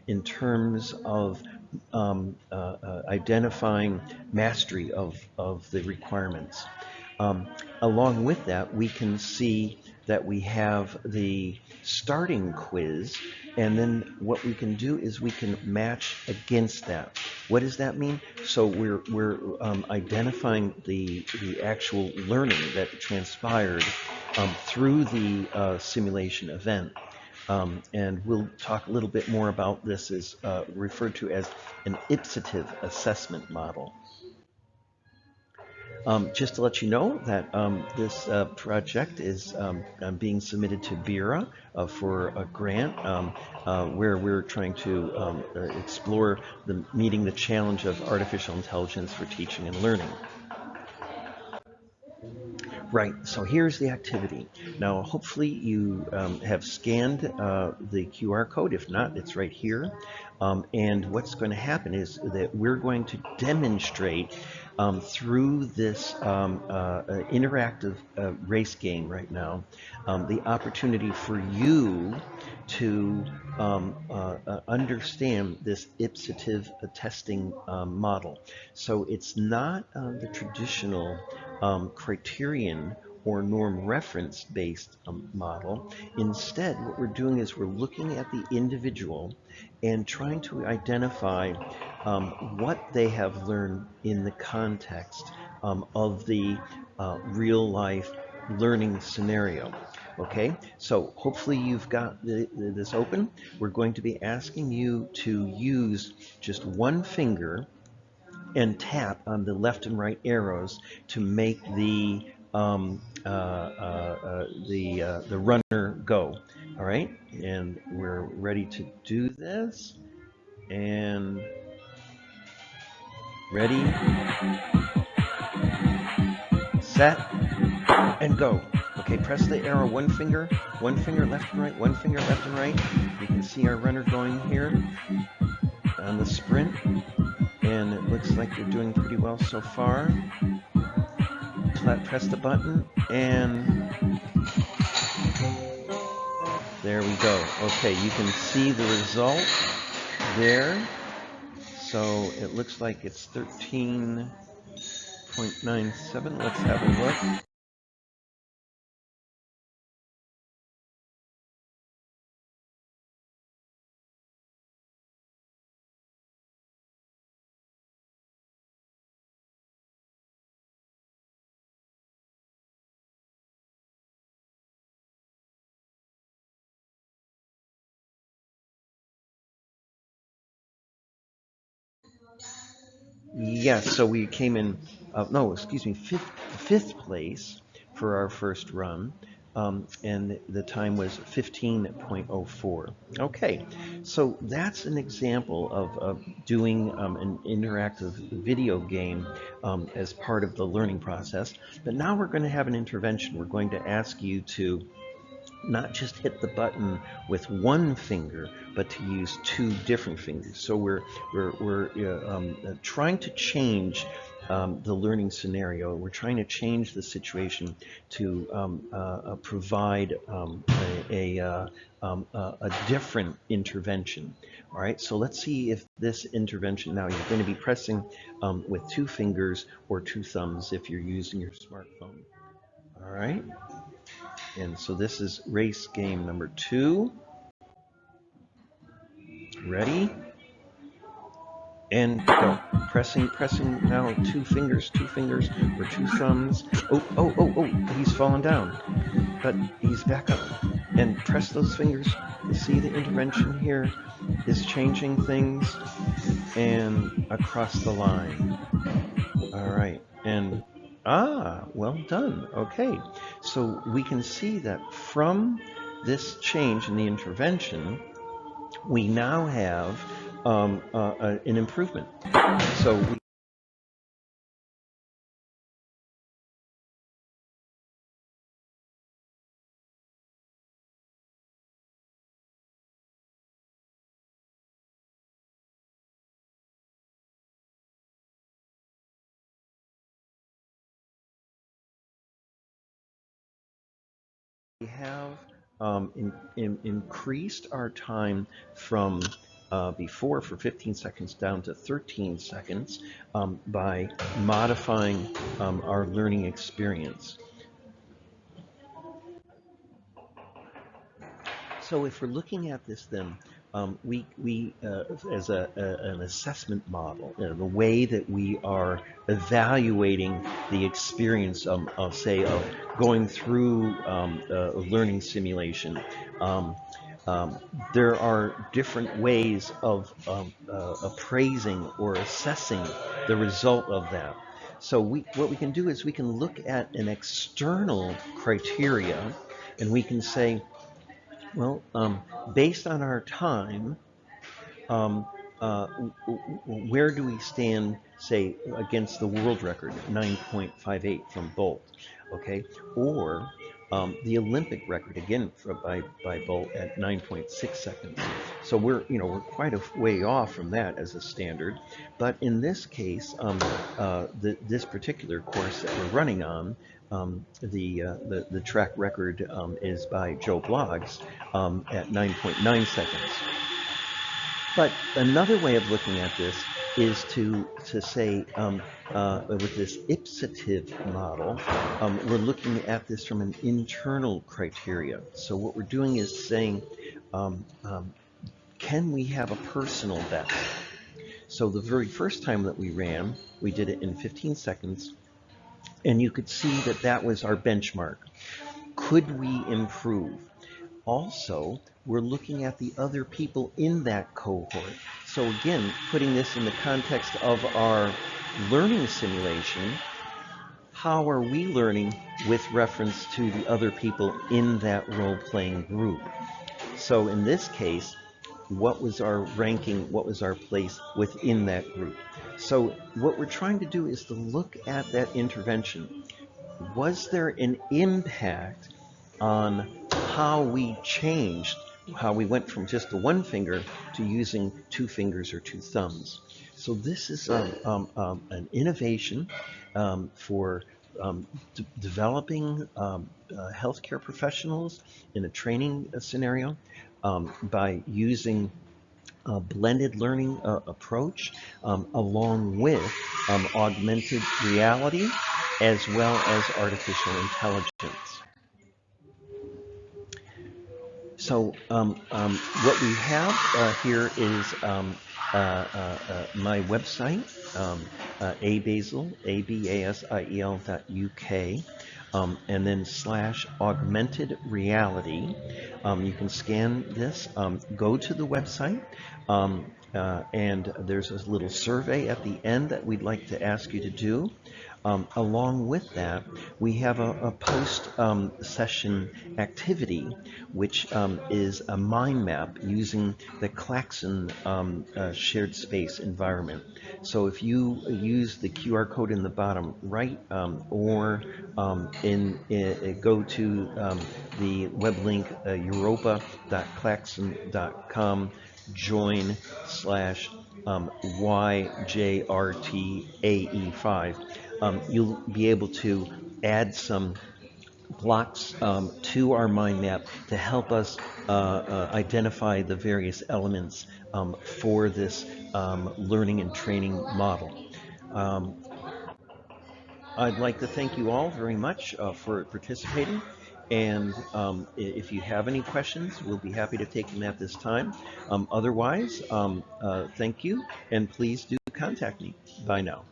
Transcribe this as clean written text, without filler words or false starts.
in terms of identifying mastery of the requirements. Along with that, we can see that we have the starting quiz, and then what we can do is we can match against that. What does that mean? So we're identifying the actual learning that transpired through the simulation event. And we'll talk a little bit more about this as referred to as an ipsative assessment model. Just to let you know that this project is being submitted to BIRA for a grant where we're trying to explore meeting the challenge of artificial intelligence for teaching and learning. Right, so here's the activity. Now, hopefully you have scanned the QR code. If not, it's right here. And what's going to happen is that we're going to demonstrate through this interactive race game right now, the opportunity for you to understand this ipsative testing model. So it's not the traditional criterion or norm reference based model. Instead, what we're doing is we're looking at the individual and trying to identify what they have learned in the context of the real life learning scenario. Okay, so hopefully you've got this open. We're going to be asking you to use just one finger and tap on the left and right arrows to make the runner go. All right, and we're ready to do this. And ready, set, and go. Okay, press the arrow, one finger left and right, one finger left and right. You can see our runner going here on the sprint, and it looks like they're doing pretty well so far. Press the button, and there we go. Okay, you can see the result there. So it looks like it's 13.97. Let's have a look. Yes, so we came in, fifth place for our first run, and the time was 15.04. Okay, so that's an example of doing an interactive video game as part of the learning process. But now we're going to have an intervention. We're going to ask you to not just hit the button with one finger, but to use two different fingers. So we're trying to change the learning scenario. We're trying to change the situation to provide a different intervention. All right, so let's see if this intervention, now you're going to be pressing with two fingers or two thumbs if you're using your smartphone. All right. And so this is race game number 2. Ready? And go. Pressing now two fingers or two thumbs. Oh, he's fallen down. But he's back up. And press those fingers. You see the intervention here is changing things. And across the line. All right. And well done. Okay. So we can see that from this change in the intervention, we now have an improvement. So we have increased our time from before for 15 seconds down to 13 seconds by modifying our learning experience. So if we're looking at this, then we as an assessment model, the way that we are evaluating the experience say, of going through a learning simulation. Um, um, there are different ways of appraising or assessing the result of that. So what we can do is we can look at an external criteria, and we can say, well, based on our time, um, uh, where do we stand, say, against the world record, 9.58 from Bolt, okay? Or the Olympic record, again, by Bolt at 9.6 seconds. So we're quite a way off from that as a standard. But in this case, this particular course that we're running on, the track record is by Joe Bloggs at 9.9 seconds. But another way of looking at this is to say, with this ipsative model, we're looking at this from an internal criteria. So what we're doing is saying, um, um, can we have a personal best? So the very first time that we ran, we did it in 15 seconds, and you could see that that was our benchmark. Could we improve? Also, we're looking at the other people in that cohort. So again, putting this in the context of our learning simulation, how are we learning with reference to the other people in that role-playing group? So in this case, what was our ranking, what was our place within that group? So what we're trying to do is to look at that intervention. Was there an impact on how we changed, how we went from just the one finger to using two fingers or two thumbs? So this is an innovation for developing healthcare professionals in a training scenario by using a blended learning approach along with augmented reality as well as artificial intelligence. So what we have here is my website, abasiel.uk, and then / augmented reality. You can scan this, go to the website, and there's a little survey at the end that we'd like to ask you to do. Along with that, we have a post-session activity, which is a mind map using the Klaxon shared space environment. So if you use the QR code in the bottom right, or go to the web link europa.klaxon.com, join /YJRTAE5, you'll be able to add some blocks to our mind map to help us identify the various elements for this learning and training model. I'd like to thank you all very much for participating, and if you have any questions, we'll be happy to take them at this time. Otherwise, thank you, and please do contact me. Bye now.